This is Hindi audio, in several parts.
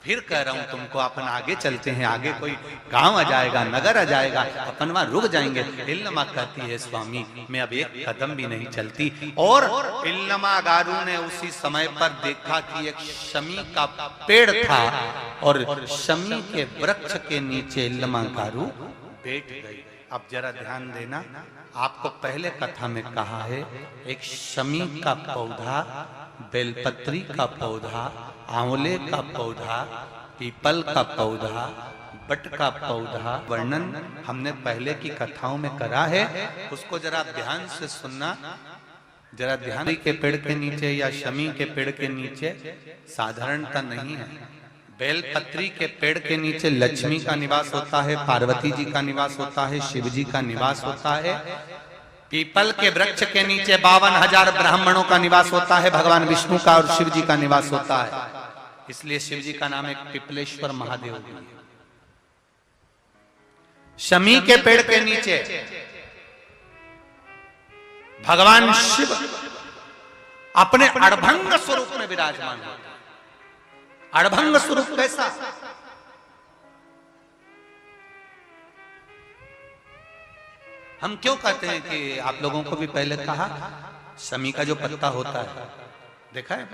फिर कह रहा हूं तुमको, अपन आगे चलते हैं, आगे कोई गांव आ जाएगा, नगर आ जाएगा, अपन वहां रुक जाएंगे। इल्लमा कहती है स्वामी मैं अब एक कदम भी नहीं चलती। और इल्लमा गारू ने उसी समय पर देखा कि एक शमी का पेड़ था और शमी के वृक्ष के नीचे इल्लमा गारू बैठ गई। अब जरा ध्यान देना, आपको पहले कथा में कहा है एक शमी का पौधा, बेलपत्री का पौधा, आंवले का पौधा, पीपल का पौधा, बट का पौधा वर्णन हमने पहले की कथाओं में करा है, उसको जरा ध्यान से सुनना। जरा ध्यान के पेड़ के नीचे या शमी के पेड़ के नीचे साधारणता नहीं है। बेलपत्री के पेड़ के नीचे लक्ष्मी का निवास होता है, पार्वती जी का निवास होता है, शिव जी का निवास होता है। पीपल के वृक्ष के नीचे 52,000 ब्राह्मणों का निवास होता है, भगवान विष्णु का और शिव जी का निवास होता है। इसलिए शिव जी का नाम एक पिपलेश्वर महादेव भी है। शमी के पेड़ के नीचे भगवान शिव अपने अड़भंग स्वरूप में विराजमान होते हैं। अड़भंग स्वरूप कैसा? हम क्यों कहते हैं कि आप लोगों को भी पहले कहा, शमी का जो पत्ता होता है, देखा है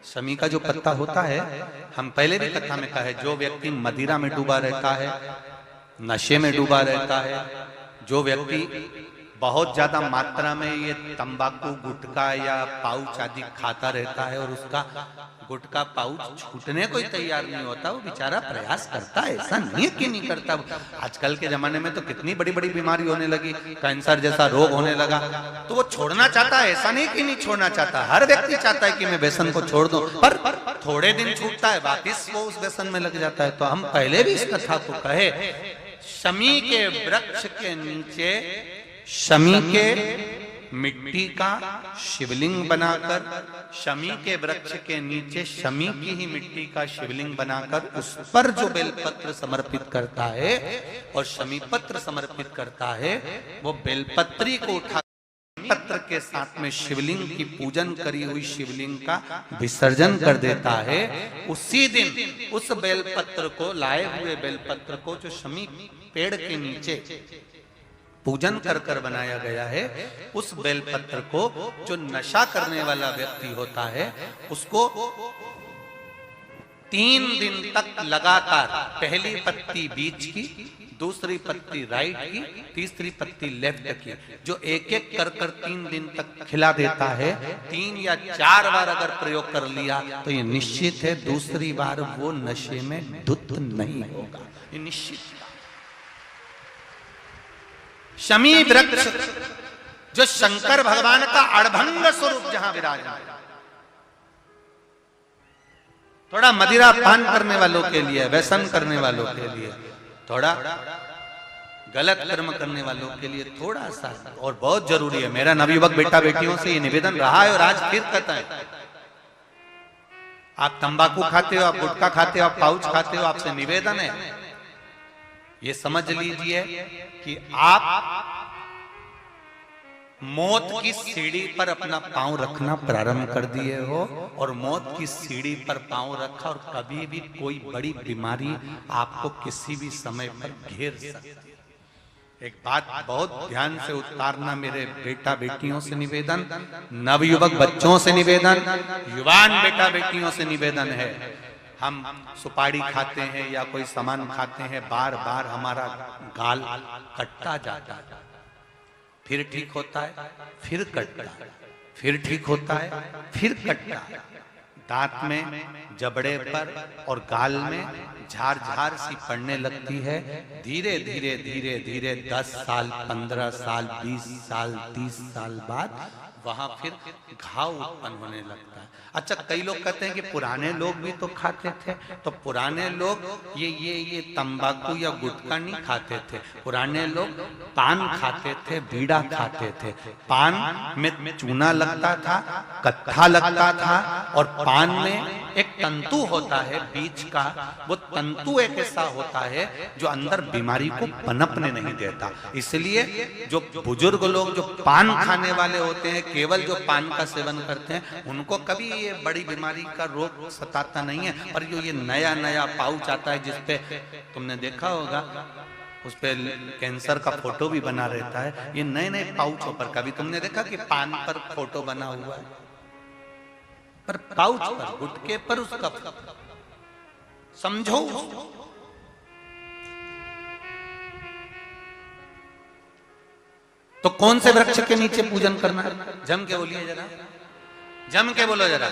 शमी का जो पत्ता होता है, हम पहले भी कथा में कहा है, जो व्यक्ति मदिरा में डूबा रहता है, नशे में डूबा रहता है, जो व्यक्ति बहुत ज्यादा मात्रा में ये तंबाकू गुटखा या पाउच आदि खाता रहता है और उसका गुटखा पाउच छूटने को ही तैयार नहीं होता, वो बेचारा प्रयास करता है, ऐसा नहीं है कि नहीं करता। आजकल के जमाने में तो कितनी बड़ी बड़ी बीमारी होने लगी, कैंसर जैसा रोग होने लगा, तो वो छोड़ना चाहता है, ऐसा नहीं कि नहीं छोड़ना चाहता। हर व्यक्ति चाहता है कि मैं व्यसन को छोड़ दूं, पर थोड़े दिन छूटता है, वापिस वो उस व्यसन में लग जाता है। तो हम पहले भी इस कथा को कहे, शमी के वृक्ष के नीचे शमी के मिट्टी का शिवलिंग बनाकर, शमी के वृक्ष के नीचे शमी की ही मिट्टी का शिवलिंग बनाकर उस पर जो बेलपत्र समर्पित करता है और शमी पत्र समर्पित करता है, वो बेलपत्री को उठा पत्र के साथ में शिवलिंग की पूजन करी हुई शिवलिंग का विसर्जन कर देता है। उसी दिन उस बेलपत्र को, लाए हुए बेलपत्र को जो शमी पेड़ के नीचे पूजन कर कर बनाया गया है, उस बेलपत्र को जो नशा करने वाला व्यक्ति होता है उसको 3 दिन तक लगातार पहली पत्ती बीच की, दूसरी पत्ती राइट की, तीसरी पत्ती लेफ्ट की, जो एक एक कर कर 3 दिन तक खिला देता है। 3 या 4 बार अगर प्रयोग कर लिया तो ये निश्चित है दूसरी बार वो नशे में धुत नहीं होगा, ये निश्चित। शमी वृक्ष जो शंकर भगवान का अड़भंग स्वरूप जहां विराजमान, थोड़ा मदिरा पान करने वालों के लिए, व्यसन करने वालों के लिए, थोड़ा गलत कर्म करने वालों के लिए थोड़ा सा और बहुत जरूरी है। मेरा नवयुवक बेटा बेटियों से ये निवेदन रहा है और आज फिर कहता है, आप तंबाकू खाते हो, आप गुटखा खाते हो, आप पाउच खाते हो, आपसे निवेदन है ये समझ लीजिए कि आप मौत की सीढ़ी पर अपना पांव रखना प्रारंभ कर दिए हो और मौत की सीढ़ी पर पांव रखा और कभी भी कोई बड़ी बीमारी आपको किसी भी समय पर घेर सकती है। एक बात बहुत ध्यान से उतारना, मेरे बेटा बेटियों से निवेदन, नवयुवक बच्चों से निवेदन, युवान बेटा बेटियों से निवेदन है, हम सुपारी खाते हैं या कोई सामान खाते हैं, बार बार हमारा गाल कटता जाता है, फिर ठीक होता है, फिर कटता है, फिर ठीक होता है, फिर कटता है। दांत में, जबड़े पर और गाल में झार झार सी पड़ने लगती है। धीरे धीरे धीरे धीरे 10 साल, 15 साल, 20 साल, 30 साल बाद वहां फिर घाव उत्पन्न होने लगता है। अच्छा, कई लोग कहते हैं कि पुराने लोग भी तो खाते थे, तो पुराने लोग ये तंबाकू या गुटखा नहीं खाते थे, पुराने लोग पान खाते थे, बीड़ा खाते थे। पान में चूना लगता था, कत्था लगता था और पान में एक तंतु होता है बीच का, वो तंतु एक ऐसा होता है जो अंदर बीमारी को पनपने नहीं देता। इसलिए जो बुजुर्ग लोग जो पान खाने वाले होते हैं, केवल जो पान का सेवन करते हैं, उनको कभी ये बड़ी बीमारी का रोग सताता नहीं है। और जो ये नया नया पाउच आता है जिसपे तुमने देखा होगा उस पे कैंसर का फोटो भी बना रहता है, ये नए नए पाउचों पर कभी तुमने देखा कि पान पर फोटो बना हुआ है? पर पाउच पर, गुटके पर उसका समझो। तो कौन से वृक्ष के नीचे पूजन करना है? जम के बोलिए जरा, जम के बोलो जरा।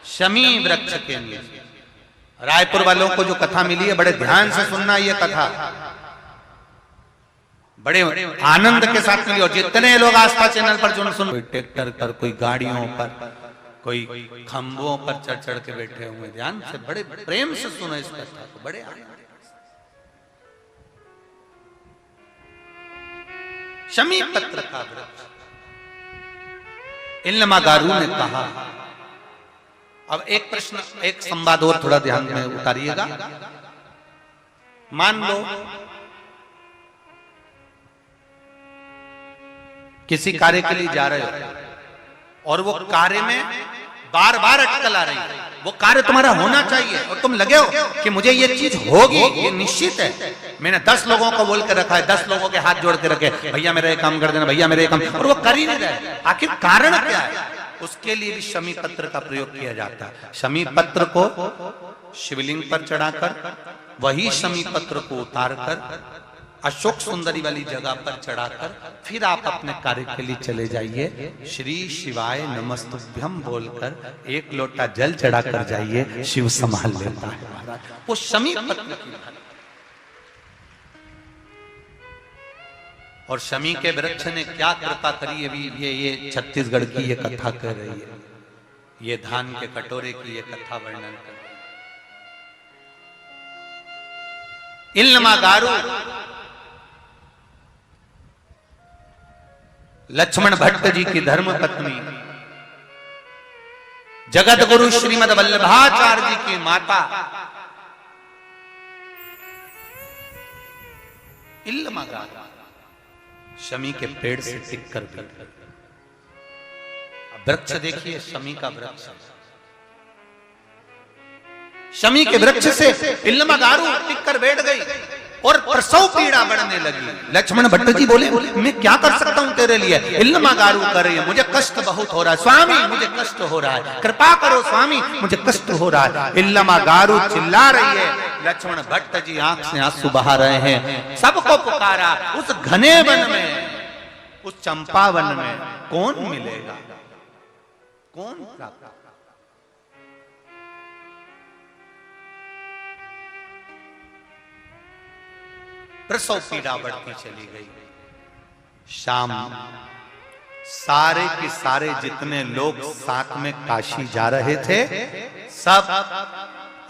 शमी वृक्ष के नीचे। रायपुर वालों को जो कथा मिली है, बड़े ध्यान से सुनना ये कथा, बड़े आनंद के साथ मिली। और जितने लोग आस्था चैनल पर जो सुन, कोई ट्रैक्टर पर, कोई गाड़ियों पर, कोई खंभों पर चढ़ चढ़ के बैठे हुए, ध्यान से बड़े प्रेम से सुनो इस कथा को, बड़े शमी पत्र का वृक्ष। इल्लमागारू ने कहा, अब एक प्रश्न, एक संवाद और थोड़ा ध्यान में उतारिएगा। मान लो किसी कार्य के लिए जा रहे हो और वो कार्य में बार बार अटकल आ रही है, वो कार्य तुम्हारा होना चाहिए और तुम लगे हो कि मुझे ये चीज होगी, ये निश्चित है। मैंने 10 लोगों को बोल के रखा है, 10 लोगों के हाथ जोड़ के रखे, भैया मेरा ये काम कर देना, भैया मेरा ये काम, और वो कर ही नहीं रहे। आखिर कारण क्या है? उसके लिए भी शमी पत्र का प्रयोग किया जाता है। शमी पत्र को शिवलिंग पर चढ़ाकर, वही शमी पत्र को उतारकर अशोक सुंदरी वाली जगह पर चढ़ाकर फिर आप अपने कार्य के लिए चले जाइए। श्री शिवाय नमस्तुभ्यम बोलकर 1 लोटा जल चढ़ाकर जाइए, शिव संभाल लेता है। वो शमी पत्र की, और शमी के वृक्ष ने क्या कृपा करी, अभी ये छत्तीसगढ़ की ये कथा कर रही है, ये धान के कटोरे की ये कथा वर्णन कर रही है। इल्लमागारू लक्ष्मण भट्ट जी की धर्म पत्नी, जगत गुरु श्रीमद वल्लभाचार्य जी की माता इल्लमागारू शमी के पेड़ से टिककर बैठ गई। वृक्ष देखिए, शमी का वृक्ष, शमी के वृक्ष से इल्लमागारू टिककर बैठ गई और प्रसव पीड़ा बढ़ने लगी। लक्ष्मण भट्ट जी बोले, मैं क्या कर सकता हूं तेरे लिए? इल्लमागारू कर रही है, मुझे कष्ट बहुत हो रहा है स्वामी, मुझे कष्ट हो रहा है, कृपा करो स्वामी, मुझे कष्ट हो रहा है। इल्लमागारू चिल्ला रही है, लक्ष्मण भट्ट जी आंख से आंसू बहा रहे हैं। सबको पुकारा, उस घने वन में, उस चंपा वन में कौन मिलेगा, कौन प्राप्त? प्रसव पीड़ा बढ़ती चली गई। शाम सारे के सारे जितने लोग साथ में काशी जा रहे थे, सब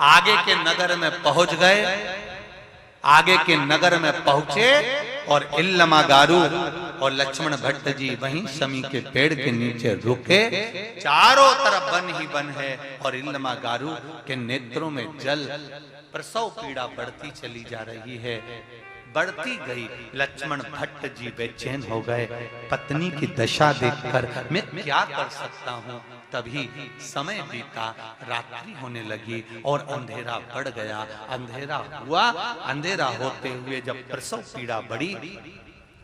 आगे के नगर में पहुंच गए। आगे के नगर में पहुंचे और इल्लमागारू और लक्ष्मण भट्ट जी वहीं शमी के पेड़ के नीचे रुके। चारों तरफ वन ही वन है और इल्लमागारू के नेत्रों में जल। प्रसव पीड़ा बढ़ती चली जा रही है, बढ़ती गई। लक्ष्मण भट्ट जी बेचैन हो गए। पत्नी की दशा देखकर मैं क्या कर सकता हूँ? तभी समय बीता, रात्रि होने लगी और अंधेरा बढ़ गया। अंधेरा हुआ, अंधेरा होते हुए जब प्रसव पीड़ा बढ़ी,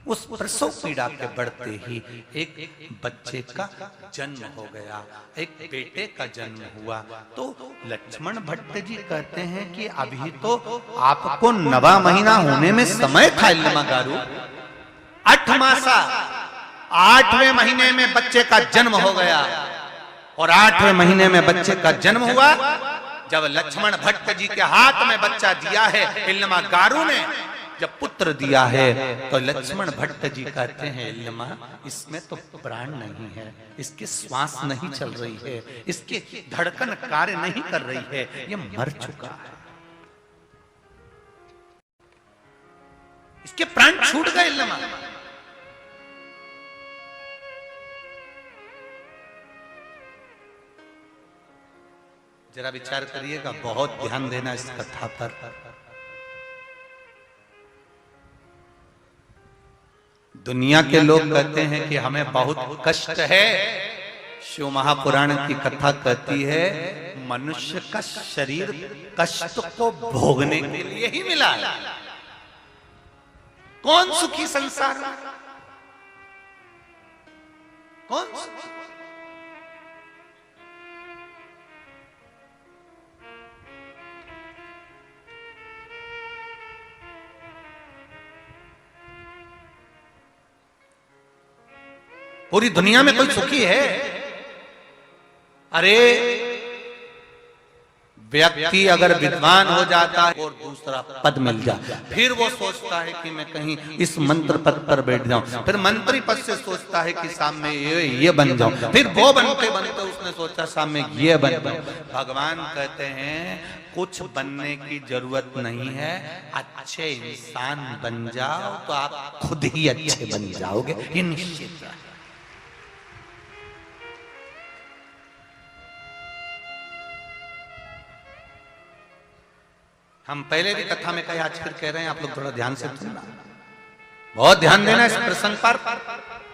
उस प्रसव पीड़ा के बढ़ते ही एक बच्चे का जन्म हो गया, एक बेटे का जन्म हुआ। तो लक्ष्मण भट्ट जी कहते हैं कि अभी तो आपको 9वां महीना होने में समय था इल्लमागारू। 8 मासा, 8वें महीने में बच्चे का जन्म हो गया और 8वें महीने में बच्चे का जन्म हुआ। जब लक्ष्मण भट्ट जी के हाथ में बच्चा दिया है इल्लमागारू ने, जब पुत्र दिया है, तो लक्ष्मण भट्ट जी कहते हैं, इल्लमा इसमें तो प्राण नहीं है, इसकी श्वास नहीं चल रही है, इसकी धड़कन कार्य नहीं कर रही है, ये मर चुका है, इसके प्राण छूट गए। इल्लमा जरा विचार करिएगा, बहुत ध्यान देना इस कथा पर। दुनिया के लोग कहते हैं कि हमें बहुत कष्ट है, शिव महापुराण की कथा कहती है मनुष्य का शरीर कष्ट को भोगने के लिए ही मिला है। कौन सुखी संसार में, कौन सुखी? पूरी दुनिया में कोई सुखी है? अरे व्यक्ति अगर विद्वान हो जाता है और दूसरा पद मिल जाए, फिर वो सोचता है कि मैं कहीं इस मंत्र पद पर बैठ जाऊं, फिर मंत्री पद से सोचता है कि सामने ये बन जाऊं, फिर वो बनते बनते उसने सोचा सामने ये बन जाऊं। भगवान कहते हैं कुछ बनने की जरूरत नहीं है, अच्छे इंसान बन जाओ तो आप खुद ही अच्छे बन जाओगे, ये निश्चित है। हम पहले भी कथा में कहे, आज फिर कह रहे हैं, आप लोग थोड़ा ध्यान से सुनना, बहुत ध्यान देना इस प्रसंग पर।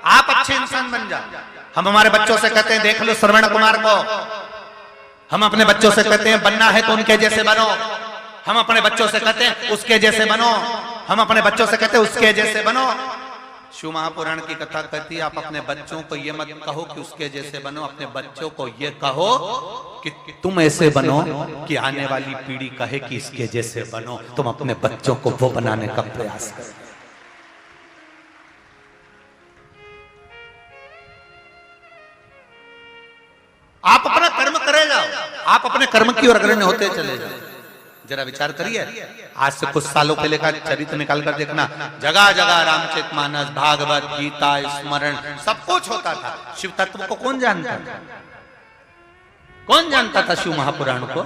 आप अच्छे इंसान बन जाओ। हम हमारे बच्चों से कहते हैं, देख लो श्रवण कुमार को, हम अपने बच्चों से कहते हैं बनना है तो उनके जैसे बनो, हम अपने बच्चों से कहते हैं उसके जैसे बनो, हम अपने बच्चों से कहते हैं उसके जैसे बनो। शिव महापुराण की कथा कहती है आप अपने बच्चों को ये मत कहो कि उसके जैसे बनो, अपने बच्चों को ये कहो कि तुम ऐसे बनो कि आने वाली पीढ़ी कहे कि इसके जैसे बनो। तुम अपने बच्चों को वो बनाने का प्रयास करो। आप अपना कर्म करे जाओ, आप अपने कर्म की ओर अग्रणी होते चले जाओ। जरा विचार करिए, आज से कुछ सालों पहले का चरित्र निकाल कर देखना, जगह जगह रामचरितमानस, भागवत, गीता, स्मरण सब कुछ होता था। शिव तत्व को कौन जानता था? कौन जानता था शिव महापुराण को?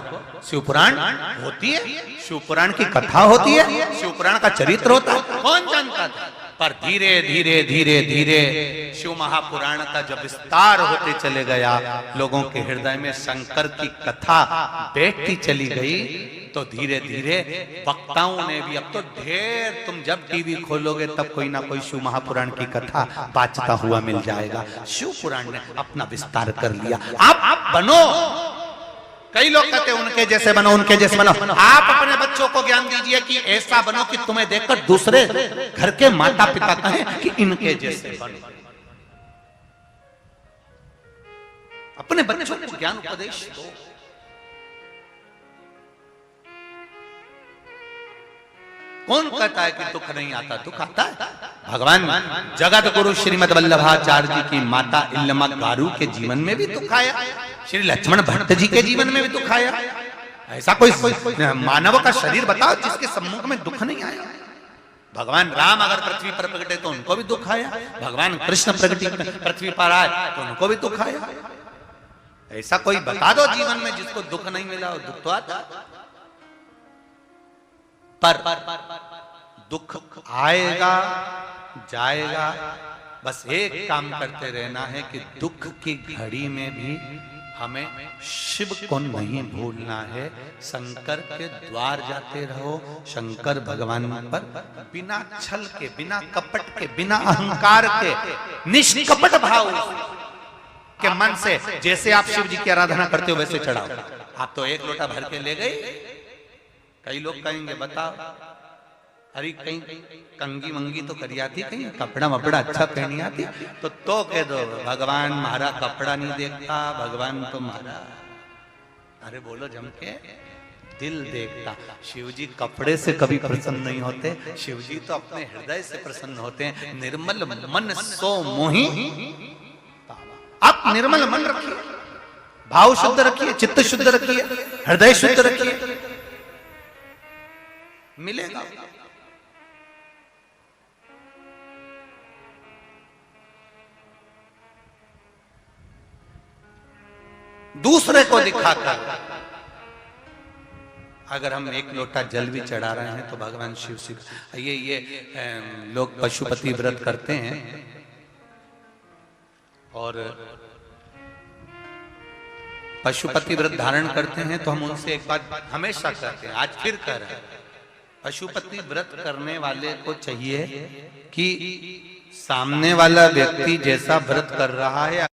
शिव पुराण होती है, शिव पुराण की कथा होती है, शिव पुराण का चरित्र होता है, कौन जानता था? पर धीरे धीरे धीरे धीरे शिव महापुराण का जब विस्तार होते चले गया, लोगों के हृदय में शंकर की कथा बैठती चली गई, तो धीरे धीरे वक्ताओं ने भी, अब तो ढेर, तुम जब टीवी खोलोगे तब कोई ना कोई शिव महापुराण की कथा बाचता हुआ मिल जाएगा। शिव पुराण ने अपना विस्तार कर लिया। आप बनो, कई लोग कहते हैं उनके जैसे बनो, उनके जैसे बनो। आप अपने बच्चों को ज्ञान दीजिए कि ऐसा बनो कि तुम्हें देखकर दूसरे घर के माता पिता कहें कि इनके जैसे बनो। अपने बच्चों को ज्ञान उपदेश दो। कौन कहता है कि दुख नहीं आता? दुख आता है। भगवान जगत गुरु श्रीमद वल्लभाचार्य जी की माता इल्लमा गारू के जीवन में भी दुख आया, श्री लक्ष्मण भट्ट जी के जीवन में भी दुख आया। ऐसा कोई मानव का शरीर बताओ जिसके सम्मुख में दुख नहीं आया? भगवान राम अगर पृथ्वी पर प्रकटे तो उनको भी दुख आया, भगवान कृष्ण पृथ्वी पर आए तो उनको भी दुख आया। ऐसा कोई बता दो जीवन में जिसको दुख नहीं मिला हो। दुख तो आता, पर दुख आएगा जाएगा, बस एक काम करते रहना है कि दुख की घड़ी में भी हमें शिव को नहीं भूलना है। शंकर के द्वार जाते रहो, शंकर भगवान पर बिना छल के, बिना कपट के, बिना अहंकार के, निष्कपट भाव के मन से जैसे आप शिव जी की आराधना करते हो वैसे चढ़ाओ। आप तो एक लोटा भर के ले गए। कई लोग कहेंगे बताओ, अरे कहीं कंगी मंगी तो करी आती, कहीं कपड़ा वपड़ा अच्छा पहनी आती, तो कह दो भगवान हमारा कपड़ा नहीं देखता, भगवान तो हमारा, अरे बोलो जम के, दिल देखता। शिव जी कपड़े से कभी प्रसन्न नहीं होते, शिव जी तो अपने हृदय से प्रसन्न होते हैं। निर्मल मन सो मोही। आप निर्मल मन रखिए, भाव शुद्ध रखिए, चित्त शुद्ध रखिए, हृदय शुद्ध रखिए, मिलेगा। दूसरे को दिखाकर अगर हम एक लोटा जल भी चढ़ा रहे हैं तो भगवान शिव से ये लोग पशुपति व्रत करते हैं और पशुपति व्रत धारण करते हैं तो हम उनसे एक बात हमेशा कहते हैं, आज फिर कह रहे हैं, पशुपति व्रत करने वाले को चाहिए कि सामने वाला व्यक्ति जैसा व्रत कर रहा है